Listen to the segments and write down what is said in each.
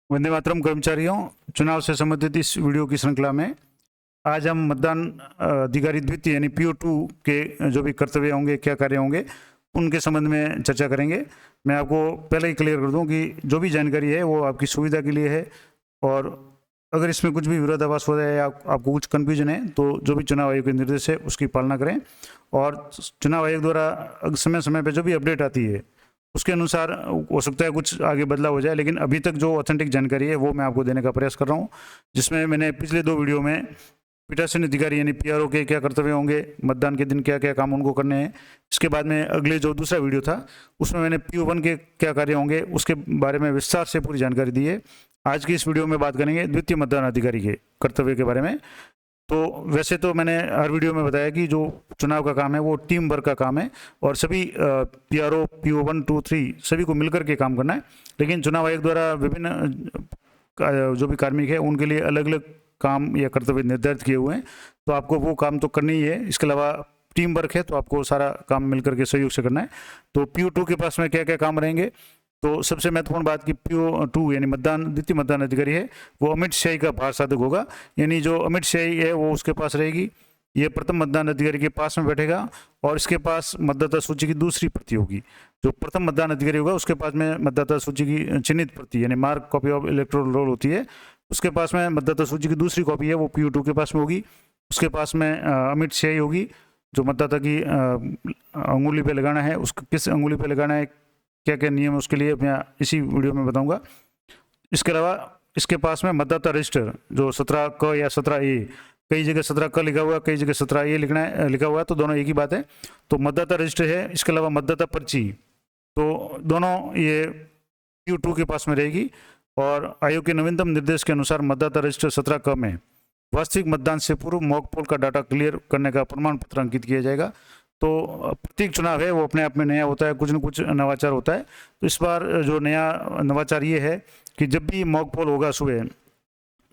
वंदे मातरम कर्मचारियों, चुनाव से संबंधित इस वीडियो की श्रृंखला में आज हम मतदान अधिकारी द्वितीय यानी PO2 के जो भी कर्तव्य होंगे, क्या कार्य होंगे, उनके संबंध में चर्चा करेंगे। मैं आपको पहले ही क्लियर कर दूं कि जो भी जानकारी है वो आपकी सुविधा के लिए है, और अगर इसमें कुछ भी विरोधाभास हो जाए या आपको कुछ कन्फ्यूजन है तो जो भी चुनाव आयोग के निर्देश है उसकी पालना करें। और चुनाव आयोग द्वारा समय समय पर जो भी अपडेट आती है उसके अनुसार हो सकता है कुछ आगे बदलाव हो जाए, लेकिन अभी तक जो ऑथेंटिक जानकारी है वो मैं आपको देने का प्रयास कर रहा हूँ, जिसमें मैंने पिछले 2 वीडियो में पीठासीन अधिकारी यानी PRO के क्या कर्तव्य होंगे, मतदान के दिन क्या क्या काम उनको करने हैं। इसके बाद में अगले जो दूसरा वीडियो था उसमें मैंने PO1 के क्या कार्य होंगे उसके बारे में विस्तार से पूरी जानकारी दी है। आज की इस वीडियो में बात करेंगे द्वितीय मतदान अधिकारी के कर्तव्य के बारे में। तो वैसे तो मैंने हर वीडियो में बताया कि जो चुनाव का काम है वो टीम वर्क का काम है और सभी PRO PO1 2 3 सभी को मिलकर के काम करना है, लेकिन चुनाव आयोग द्वारा विभिन्न जो भी कार्मिक है उनके लिए अलग अलग काम या कर्तव्य निर्धारित किए हुए हैं, तो आपको वो काम तो करना ही है। इसके अलावा टीम वर्क है तो आपको सारा काम मिलकर के सहयोग से करना है। तो PO2 के पास में क्या क्या काम रहेंगे, तो सबसे महत्वपूर्ण बात कि PO2 यानी द्वितीय मतदान अधिकारी है वो अमिट स्याही का भार साधक होगा, यानी जो अमिट स्याही है वो उसके पास रहेगी। ये प्रथम मतदान अधिकारी के पास में बैठेगा और इसके पास मतदाता सूची की दूसरी प्रति होगी। जो प्रथम मतदान अधिकारी होगा उसके पास में मतदाता सूची की चिन्हित प्रति यानी mark copy of electoral roll होती है, उसके पास में मतदाता सूची की दूसरी कॉपी है वो PO2 के पास में होगी। उसके पास में अमिट स्याही होगी, जो मतदाता की अंगुली पे लगाना है, उसको किस अंगुली पे लगाना है, क्या क्या नियम है उसके लिए मैं इसी वीडियो में बताऊंगा। इसके अलावा इसके पास में मतदाता रजिस्टर जो 17 क या 17A, कई जगह 17 क लिखा हुआ है, कई जगह 17A लिखा हुआ है, तो दोनों एक ही बात है। तो मतदाता रजिस्टर है। इसके अलावा मतदाता पर्ची, तो दोनों ये PO2 के पास में रहेगी। और आयोग के नवीनतम निर्देश के अनुसार मतदाता रजिस्टर 17 क में वास्तविक मतदान से पूर्व मॉक पोल का डाटा क्लियर करने का प्रमाण पत्र अंकित किया जाएगा। तो प्रत्येक चुनाव है वो अपने आप में नया होता है, कुछ न कुछ नवाचार होता है। तो इस बार जो नया नवाचार ये है कि जब भी मॉक पोल होगा सुबह,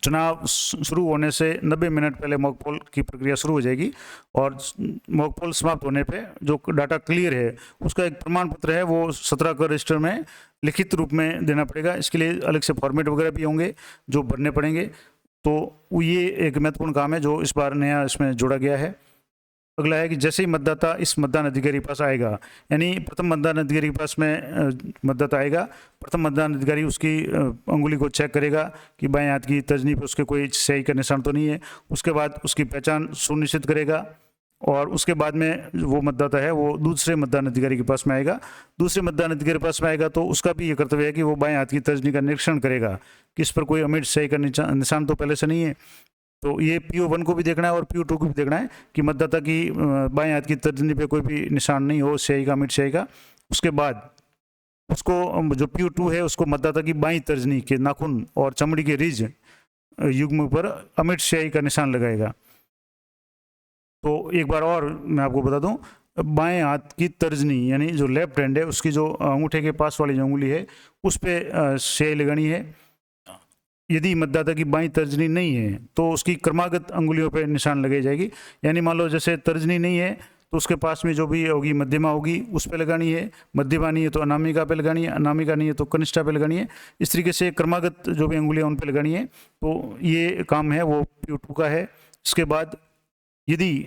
चुनाव शुरू होने से 90 मिनट पहले मॉक पोल की प्रक्रिया शुरू हो जाएगी और मॉक पोल समाप्त होने पे जो डाटा क्लियर है उसका एक प्रमाण पत्र है वो 17 क रजिस्टर में लिखित रूप में देना पड़ेगा। इसके लिए अलग से फॉर्मेट वगैरह भी होंगे जो भरने पड़ेंगे। तो ये एक महत्वपूर्ण काम है जो इस बार नया इसमें जोड़ा गया है। अगला है कि जैसे ही मतदाता इस मतदान अधिकारी के पास आएगा, यानी प्रथम मतदान अधिकारी के पास में मतदाता आएगा, प्रथम मतदान अधिकारी उसकी अंगुली को चेक करेगा कि बाएं हाथ की तर्जनी पर उसके कोई स्याही का निशान तो नहीं है। उसके बाद उसकी पहचान सुनिश्चित करेगा और उसके बाद में वो मतदाता है वो दूसरे मतदान अधिकारी के पास में आएगा। दूसरे मतदान अधिकारी के पास में आएगा तो उसका भी ये कर्तव्य है कि वो बाएं हाथ की तर्जनी का निरीक्षण करेगा कि इस पर कोई अमिट स्याही का निशान तो पहले से नहीं है। तो ये PO1 को भी देखना है और PO2 को भी देखना है कि मतदाता की बाएं हाथ की तर्जनी पे कोई भी निशान नहीं हो स्याही का, अमिट स्याही का। उसके बाद उसको जो PO2 है उसको मतदाता की बाईं तर्जनी के नाखून और चमड़ी के रिज युग्म पर अमिट स्याही का निशान लगाएगा। तो एक बार और मैं आपको बता दूं, बाएं हाथ की तर्जनी यानी जो लेफ्ट हैंड है उसकी जो अंगूठे के पास वाली जो उंगली है उस पर स्याही लगानी है। यदि मतदाता की बाईं तर्जनी नहीं है तो उसकी क्रमागत अंगुलियों पर निशान लगाई जाएगी। यानी मान लो जैसे तर्जनी नहीं है तो उसके पास में जो भी होगी मध्यमा होगी उस पर लगानी है, मध्यमा नहीं है तो अनामिका पे लगानी है, अनामिका नहीं है तो कनिष्ठा पे लगानी है। इस तरीके से क्रमागत जो भी अंगुलियां उन पर लगानी है। तो ये काम है वो PO2 का है। इसके बाद यदि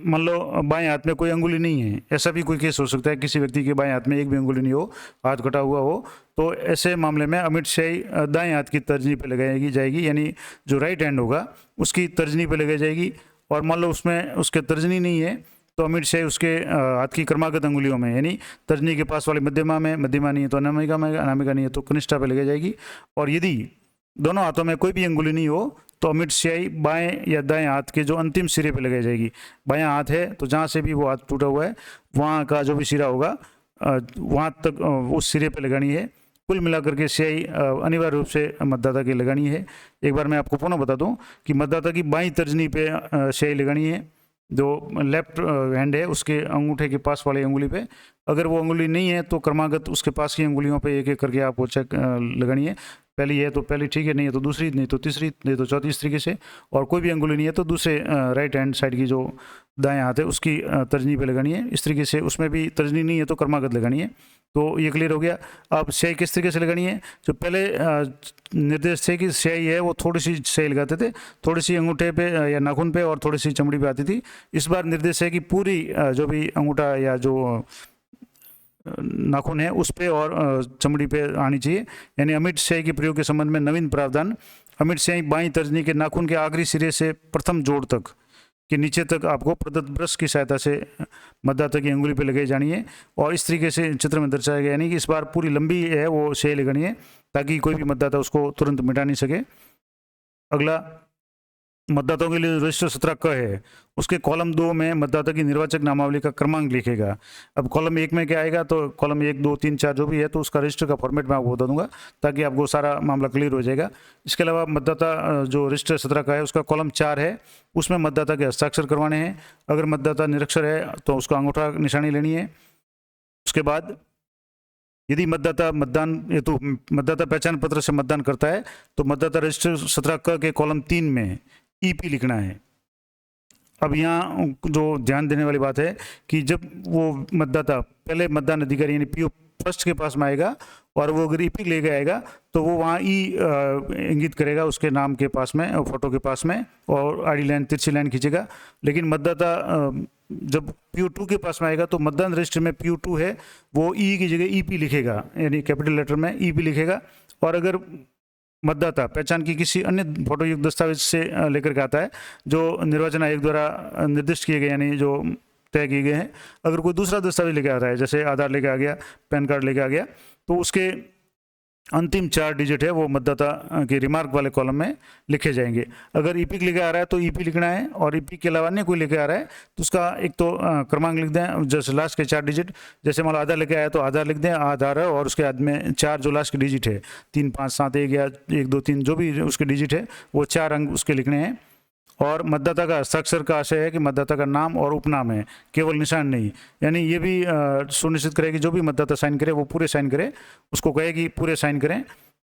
मान लो बाएं हाथ में कोई अंगुली नहीं है, ऐसा भी कोई केस हो सकता है किसी व्यक्ति के बाएं हाथ में एक भी अंगुली नहीं हो, हाथ कटा हुआ हो, तो ऐसे मामले में अमिट स्याही दाएं हाथ की तर्जनी पे लगाई जाएगी, यानी जो राइट हैंड होगा उसकी तर्जनी पे लगाई जाएगी। और मान लो उसमें उसके तर्जनी नहीं है तो अमिट स्याही उसके हाथ की क्रमागत अंगुलियों में यानी तर्जनी के पास वाली मध्यमा में, मध्यमा नहीं है तो अनामिका में, अनामिका नहीं है तो कनिष्ठा पे लगाई जाएगी। और यदि दोनों हाथों में कोई भी अंगुली नहीं हो तो अमिट स्याही बाएं या दाएं हाथ के जो अंतिम सिरे पे लगाई जाएगी। बाएं हाथ है तो जहाँ से भी वो हाथ टूटा हुआ है वहाँ का जो भी सिरा होगा वहाँ तक उस सिरे पे लगानी है। कुल मिलाकर के स्याही अनिवार्य रूप से मतदाता की लगानी है। एक बार मैं आपको पुनः बता दूं कि मतदाता की बाईं तर्जनी पे स्याही लगानी है, जो लेफ्ट हैंड है उसके अंगूठे के पास वाली अंगुली पे। अगर वो अंगुली नहीं है तो क्रमागत उसके पास की अंगुलियों पे एक एक करके आपको चेक लगानी है। पहली है तो पहली ठीक है, नहीं है तो दूसरी, नहीं तो तीसरी, नहीं तो चौथी, इस तरीके से। और कोई भी अंगुली नहीं है तो दूसरे राइट हैंड साइड की जो दाएं हाथ है उसकी तर्जनी पे लगानी है। इस तरीके से उसमें भी तर्जनी नहीं है तो क्रमागत लगानी है। तो ये क्लियर हो गया। अब स्याही किस तरीके से लगानी है? जो पहले निर्देश थे कि स्याही है वो थोड़ी सी स्याही लगाते थे, थोड़ी सी अंगूठे पे या नाखून पे और थोड़ी सी चमड़ी पे आती थी। इस बार निर्देश है कि पूरी जो भी अंगूठा या जो नाखून है उस पे और चमड़ी पे आनी चाहिए। यानी अमिट स्याही के प्रयोग के संबंध में नवीन प्रावधान, अमिट स्याही बाईं तर्जनी के नाखून के आखिरी सिरे से प्रथम जोड़ तक के नीचे तक आपको प्रदत्त ब्रश की सहायता से मतदाता की अंगुली पे लगाई जानी है। और इस तरीके से चित्र में दर्शाया गया, यानी कि इस बार पूरी लंबी है वो स्याही लगानी है ताकि कोई भी मतदाता उसको तुरंत मिटा नहीं सके। अगला मतदाताओं के लिए रजिस्टर 17 क है, उसके कॉलम 2 में मतदाता की निर्वाचक नामावली का क्रमांक लिखेगा। अब कॉलम 1 में क्या आएगा? तो कॉलम 1, 2, 3, 4 जो भी है तो उसका रजिस्टर का फॉर्मेट मैं आपको बता दूंगा ताकि आपको सारा मामला क्लियर हो जाएगा। इसके अलावा मतदाता जो रजिस्टर 17 का है उसका कॉलम 4 है, उसमें मतदाता के हस्ताक्षर करवाने हैं। अगर मतदाता निरक्षर है तो उसका अंगूठा निशानी लेनी है। उसके बाद यदि मतदाता मतदान हेतु मतदाता पहचान पत्र से मतदान करता है तो मतदाता रजिस्टर 17 क के कॉलम 3 में ईपी लिखना है। अब यहाँ जो ध्यान देने वाली बात है कि जब वो मतदाता पहले मतदान अधिकारी यानी पीओ फर्स्ट के पास में आएगा और वो अगर ईपी लेके आएगा तो वो वहाँ ई इंगित करेगा उसके नाम के पास में, फोटो के पास में, और आड़ी लाइन तिरछी लाइन खींचेगा। लेकिन मतदाता जब PO2 के पास में आएगा तो मतदान रजिस्टर में PO2 है वो ई की जगह ईपी लिखेगा, यानी कैपिटल लेटर में ईपी लिखेगा। और अगर मतदाता पहचान की किसी अन्य फोटोयुक्त दस्तावेज से लेकर के आता है जो निर्वाचन आयोग द्वारा निर्दिष्ट किए गए यानी जो तय किए गए हैं, अगर कोई दूसरा दस्तावेज लेके आता है जैसे आधार लेके आ गया, पैन कार्ड लेके आ गया, तो उसके अंतिम 4 डिजिट है वो मतदाता के रिमार्क वाले कॉलम में लिखे जाएंगे। अगर ईपी लेके आ रहा है तो ईपी लिखना है, और ईपी के अलावा अन्य कोई लेके आ रहा है तो उसका एक तो क्रमांक लिख दें, जैसे लास्ट के 4 डिजिट, जैसे मान लो आधार लेके आया तो आधार लिख दें, आधार है, और उसके बाद में 4 जो लास्ट के डिजिट है 3, 5, 7, 1 या 1, 2, 3 जो भी उसके डिजिट है वो 4 अंक उसके लिखने हैं। और मतदाता का हस्ताक्षर का आशय है कि मतदाता का नाम और उपनाम है, केवल निशान नहीं। यानी ये भी सुनिश्चित करे कि जो भी मतदाता साइन करे वो पूरे साइन करे, उसको कहे कि पूरे साइन करें।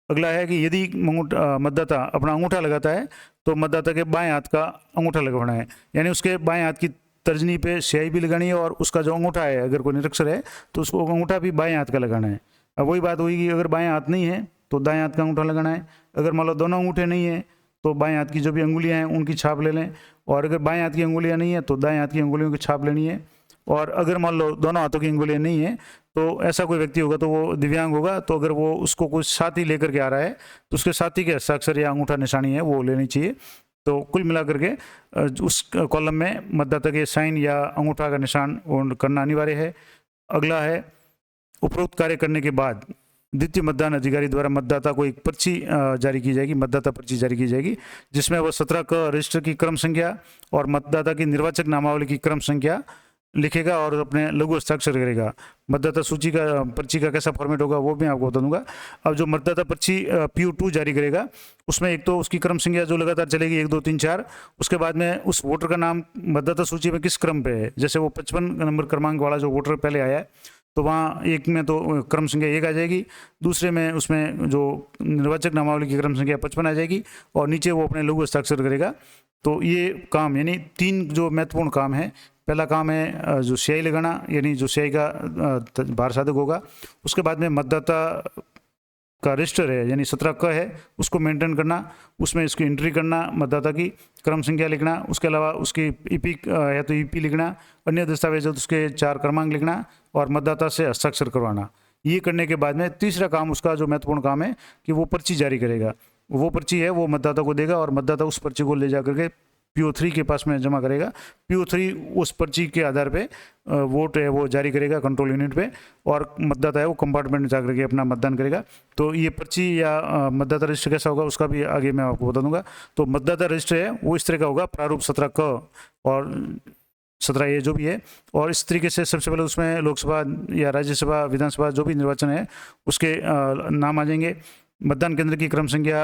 अगला है कि यदि मतदाता अपना अंगूठा लगाता है तो मतदाता के बाएं हाथ का अंगूठा लगवाना है, यानी उसके बाएं हाथ की तर्जनी पे स्याही भी लगानी है, और उसका जो अंगूठा है अगर कोई निरक्षर है तो उसको अंगूठा भी बाएं हाथ का लगाना है। अब वही बात हुई कि अगर बाएं हाथ नहीं है तो दाएं हाथ का अंगूठा लगाना है। अगर मान लो दोनों अंगूठे नहीं है तो बाएं हाथ की जो भी अंगुलियां हैं उनकी छाप ले लें, और अगर बाएं हाथ की अंगुलियां नहीं है तो दाएं हाथ की अंगुलियों की छाप लेनी है। और अगर मान लो दोनों हाथों की अंगुलियां नहीं है तो ऐसा कोई व्यक्ति होगा तो वो दिव्यांग होगा, तो अगर वो उसको कुछ साथी लेकर के आ रहा है तो उसके साथी के हस्ताक्षर या अंगूठा निशानी है वो लेनी चाहिए। तो कुल मिलाकर के उस कॉलम में मतदाता के साइन या अंगूठा का निशान करना अनिवार्य है। अगला है उपरोक्त कार्य करने के बाद द्वितीय मतदान अधिकारी द्वारा मतदाता को एक पर्ची जारी की जाएगी, मतदाता पर्ची जारी की जाएगी, जिसमें वह 17 क रजिस्टर की क्रम संख्या और मतदाता की निर्वाचक नामावली की क्रम संख्या लिखेगा और अपने लघु हस्ताक्षर करेगा। मतदाता सूची का पर्ची का कैसा फॉर्मेट होगा वो भी आपको बता दूंगा। अब जो मतदाता पर्ची PO2 जारी करेगा उसमें एक तो उसकी क्रम संख्या जो लगातार चलेगी 1, 2, 3, 4, उसके बाद में उस वोटर का नाम मतदाता सूची में किस क्रम पे है, जैसे वो 55 नंबर क्रमांक वाला जो वोटर पहले आया है तो वहाँ एक में तो क्रम संख्या 1 आ जाएगी, दूसरे में उसमें जो निर्वाचक नामावली की क्रम संख्या 55 आ जाएगी, और नीचे वो अपने लघु हस्ताक्षर करेगा। तो ये काम यानी 3 जो महत्वपूर्ण काम है। पहला काम है जो स्याही लगाना, यानी जो स्याही का भार साधक होगा। उसके बाद में मतदाता का रजिस्टर है यानी 17 क है उसको मेंटेन करना, उसमें इसकी एंट्री करना, मतदाता की क्रम संख्या लिखना, उसके अलावा उसकी ईपी है तो ईपी लिखना, अन्य दस्तावेज है तो उसके 4 क्रमांक लिखना, और मतदाता से हस्ताक्षर करवाना। ये करने के बाद में तीसरा काम उसका जो महत्वपूर्ण काम है कि वो पर्ची जारी करेगा। वो पर्ची है वो मतदाता को देगा और मतदाता उस पर्ची को ले जा करके PO3 के पास में जमा करेगा। PO3 उस पर्ची के आधार पे वोट है वो जारी करेगा कंट्रोल यूनिट पे, और मतदाता है वो कंपार्टमेंट में जाकर के अपना मतदान करेगा। तो ये पर्ची या मतदाता रजिस्टर कैसा होगा उसका भी आगे मैं आपको बता दूंगा। तो मतदाता रजिस्टर है वो इस तरह का होगा, प्रारूप 17 क और 17A जो भी है। और इस तरीके से सबसे पहले उसमें लोकसभा या राज्यसभा विधानसभा जो भी निर्वाचन है उसके नाम आ जाएंगे, मतदान केंद्र की क्रम संख्या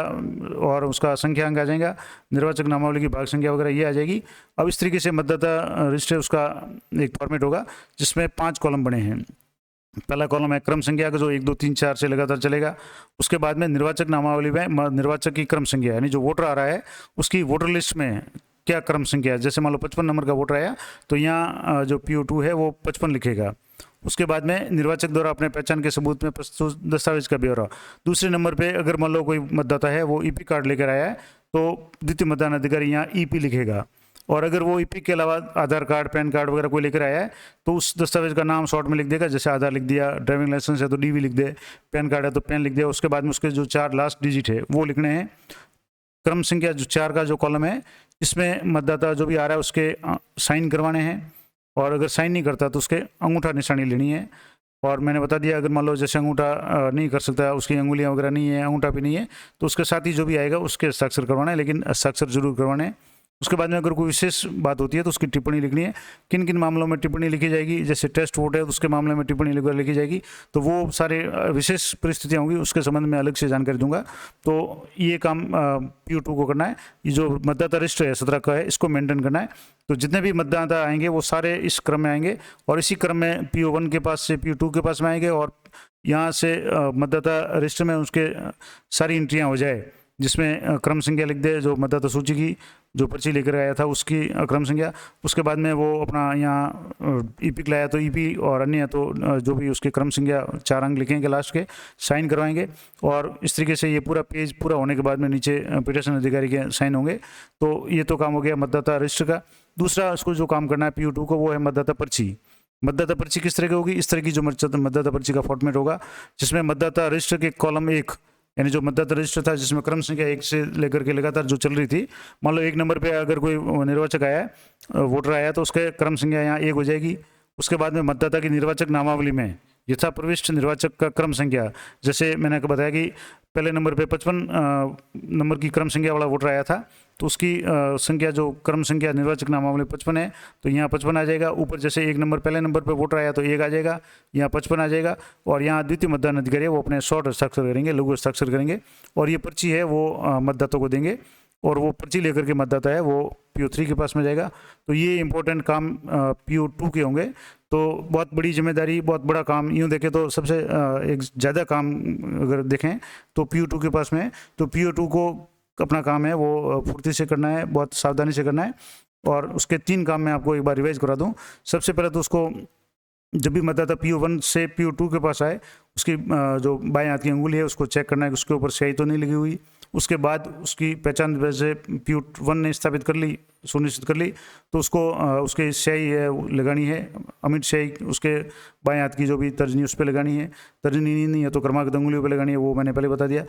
और उसका संख्या अंक आ जाएगा, निर्वाचक नामावली की भाग संख्या वगैरह ये आ जाएगी। अब इस तरीके से मतदाता रजिस्टर उसका एक फॉर्मेट होगा जिसमें 5 कॉलम बने हैं। पहला कॉलम है क्रम संख्या का जो 1, 2, 3, 4 से लगातार चलेगा। उसके बाद में निर्वाचक नामावली में निर्वाचक की क्रम संख्या यानी जो वोटर आ रहा है उसकी वोटर लिस्ट में क्या क्रम संख्या है। जैसे मान लो 55 नंबर का वोटर आया तो यहाँ जो PO2 है वो 55 लिखेगा। उसके बाद में निर्वाचक द्वारा अपने पहचान के सबूत में प्रस्तुत दस्तावेज का ब्यौरा। दूसरे नंबर पे अगर मान लो कोई मतदाता है वो EP कार्ड लेकर आया है तो द्वितीय मतदान अधिकारी यहाँ EP लिखेगा। और अगर वो EP के अलावा आधार कार्ड, पैन कार्ड वगैरह कोई लेकर आया है तो उस दस्तावेज का नाम शॉर्ट में लिख देगा। जैसे आधार लिख दिया, ड्राइविंग लाइसेंस है तो DV लिख दे, पैन कार्ड है तो पैन लिख दिया। उसके बाद में उसके जो 4 लास्ट डिजिट है वो लिखने हैं। क्रम संख्या जो 4 का जो कॉलम है इसमें मतदाता जो भी आ रहा है उसके साइन करवाने हैं, और अगर साइन नहीं करता तो उसके अंगूठा निशानी लेनी है। और मैंने बता दिया अगर मान लो जैसे अंगूठा नहीं कर सकता, उसकी अंगुलियां वगैरह नहीं है, अंगूठा भी नहीं है, तो उसके साथ ही जो भी आएगा उसके हस्ताक्षर करवाना है, लेकिन हस्ताक्षर जरूर करवाने हैं। उसके बाद में अगर कोई विशेष बात होती है तो उसकी टिप्पणी लिखनी है। किन किन मामलों में टिप्पणी लिखी जाएगी, जैसे टेस्ट वोट है तो उसके मामले में टिप्पणी लिखी जाएगी। तो वो सारे विशेष परिस्थितियाँ होंगी, उसके संबंध में अलग से जानकारी दूंगा। तो ये काम PO2 को करना है। ये जो मतदाता रजिस्टर है 17 का है, इसको मेंटेन करना है। तो जितने भी मतदाता आएंगे वो सारे इस क्रम में आएंगे, और इसी क्रम में PO1 के पास से PO2 के पास में आएंगे, और यहाँ से मतदाता रजिस्टर में उसके सारी एंट्रियाँ हो जाए, जिसमें क्रम संख्या लिख दे, जो मतदाता सूची की जो पर्ची लेकर आया था उसकी क्रम संख्या। उसके बाद में वो अपना यहाँ EP लाया तो EP, और अन्य तो जो भी उसके क्रम संख्या 4 अंक लिखेंगे लास्ट के, साइन करवाएंगे। और इस तरीके से ये पूरा पेज पूरा होने के बाद में नीचे पीठासीन अधिकारी के साइन होंगे। तो ये तो काम हो गया मतदाता रजिस्टर का। दूसरा उसको जो काम करना है PO2 को, वो है मतदाता पर्ची। मतदाता पर्ची किस तरह की होगी, इस तरह की जो मतदाता पर्ची का फॉर्मेट होगा, जिसमें मतदाता रजिस्टर के कॉलम 1 यानी जो मतदाता रजिस्टर था जिसमें क्रम संख्या 1 से लेकर के लगातार जो चल रही थी, मान लो 1 नंबर पे अगर कोई निर्वाचक आया है, वोटर आया, तो उसके क्रम संख्या यहाँ 1 हो जाएगी। उसके बाद में मतदाता की निर्वाचक नामावली में यथा प्रविष्ट निर्वाचक का क्रम संख्या, जैसे मैंने आपको बताया कि पहले नंबर पे 55 नंबर की क्रम संख्या वाला वोटर आया था, तो उसकी संख्या जो क्रम संख्या निर्वाचक नामावली 55 है, तो यहाँ 55 आ जाएगा। ऊपर जैसे 1 नंबर पहले नंबर पे वोटर आया तो 1 आ जाएगा, यहाँ 55 आ जाएगा। और यहाँ द्वितीय मतदान अधिकारी है वो अपने शॉर्ट हस्ताक्षर करेंगे, लघु हस्ताक्षर करेंगे, और ये पर्ची है वो मतदाता को देंगे, और वो पर्ची लेकर के मतदाता है वो PO3 के पास में जाएगा। तो ये इंपॉर्टेंट काम PO2 के होंगे। तो बहुत बड़ी जिम्मेदारी, बहुत बड़ा काम, यूँ देखें तो सबसे एक ज़्यादा काम अगर देखें तो PO2 के पास में है। तो PO2 को अपना काम है वो फुर्ती से करना है, बहुत सावधानी से करना है। और उसके 3 काम मैं आपको एक बार रिवाइज करा दूँ। सबसे पहले तो उसको जब भी मतदाता PO1 से PO2 के पास आए, उसकी जो बाएं हाथ की अंगुली है उसको चेक करना है कि उसके ऊपर स्याही तो नहीं लगी हुई। उसके बाद उसकी पहचान वैसे PO1 ने स्थापित कर ली, सुनिश्चित कर ली, तो उसको उसके स्याही है लगानी है, अमिट स्याही उसके बाएं हाथ की जो भी तर्जनी उस पर लगानी है। तर्जनी नहीं है तो क्रमागत अंगुलियों पर लगानी है, वो मैंने पहले बता दिया।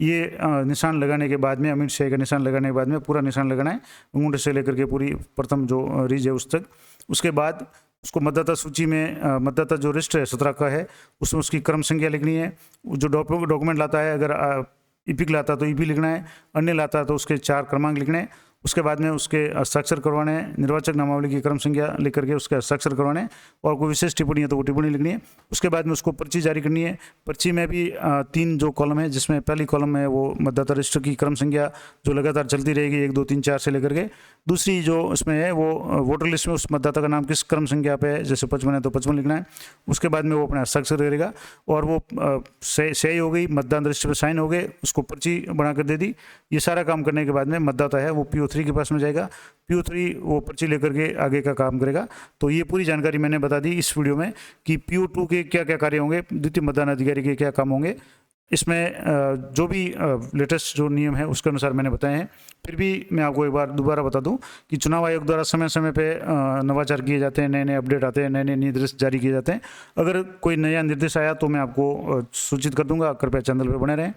ये निशान लगाने के बाद में, अमिट स्याही का निशान लगाने के बाद में पूरा निशान लगाना है, अंगूठे से लेकर के पूरी प्रथम जो रीज है उस तक। उसके बाद उसको मतदाता सूची में मतदाता जो रजिस्टर है 17 का है उसमें उसकी क्रम संख्या लिखनी है। जो डॉक्यूमेंट लाता है, अगर EP लाता तो EP लिखना है, अन्य लाता तो उसके 4 क्रमांक लिखने हैं। उसके बाद में उसके हस्ताक्षर करवाने हैं, निर्वाचक नामावली की क्रम संख्या लिख करके उसके हस्ताक्षर करवाने हैं, और कोई विशेष टिप्पणी है तो वो टिप्पणी लिखनी है। उसके बाद में उसको पर्ची जारी करनी है। पर्ची में भी 3 जो कॉलम है, जिसमें पहली कॉलम है वो मतदाता रजिस्टर की क्रम संख्या जो लगातार चलती रहेगी 1 2 3 4 से लेकर के। दूसरी जो उसमें है वो वोटर लिस्ट में उस मतदाता का नाम किस क्रम संख्या पे है, जैसे 55 है तो 55 लिखना है। उसके बाद में वो अपना हस्ताक्षर करेगा, और वो सही हो गई, मतदान रजिस्टर पर साइन हो गए, उसको पर्ची बनाकर दे दी। ये सारा काम करने के बाद में मतदाता है वो PO3 के पास में जाएगा। PO3 वो पर्ची लेकर के आगे का काम करेगा। तो ये पूरी जानकारी मैंने बता दी इस वीडियो में कि PO2 के क्या क्या कार्य होंगे, द्वितीय मतदान अधिकारी के क्या काम होंगे। इसमें जो भी लेटेस्ट जो नियम है उसके अनुसार मैंने बताए हैं। फिर भी मैं आपको एक बार दोबारा बता दूं कि चुनाव आयोग द्वारा समय समय पे नवाचार किए जाते हैं, नए नए अपडेट आते हैं, नए नए निर्देश जारी किए जाते हैं। अगर कोई नया निर्देश आया तो मैं आपको सूचित कर दूंगा, कृपया चैनल पर बने रहें।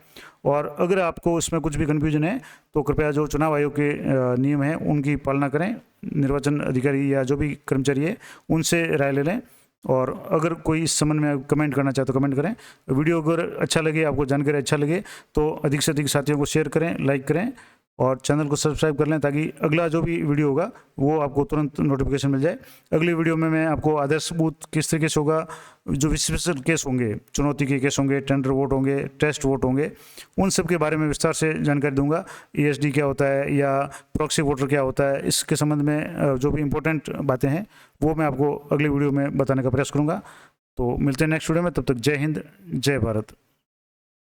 और अगर आपको इसमें कुछ भी कन्फ्यूजन है तो कृपया जो चुनाव आयोग के नियम हैं उनकी पालना करें, निर्वाचन अधिकारी या जो भी कर्मचारी है उनसे राय ले लें। और अगर कोई इस संबंध में कमेंट करना चाहे तो कमेंट करें। वीडियो अगर अच्छा लगे, आपको जानकारी अच्छा लगे तो अधिक से अधिक साथियों को शेयर करें, लाइक करें, और चैनल को सब्सक्राइब कर लें, ताकि अगला जो भी वीडियो होगा वो आपको तुरंत नोटिफिकेशन मिल जाए। अगली वीडियो में मैं आपको आदर्श बूथ किस तरीके से होगा, जो स्पेशल केस होंगे, चुनौती के केस होंगे, टेंडर वोट होंगे, टेस्ट वोट होंगे, उन सब के बारे में विस्तार से जानकारी दूंगा। ESD क्या होता है या प्रॉक्सी वोटर क्या होता है, इसके संबंध में जो भी इंपॉर्टेंट बातें हैं वो मैं आपको अगली वीडियो में बताने का प्रयास करूँगा। तो मिलते हैं नेक्स्ट वीडियो में, तब तक जय हिंद, जय भारत।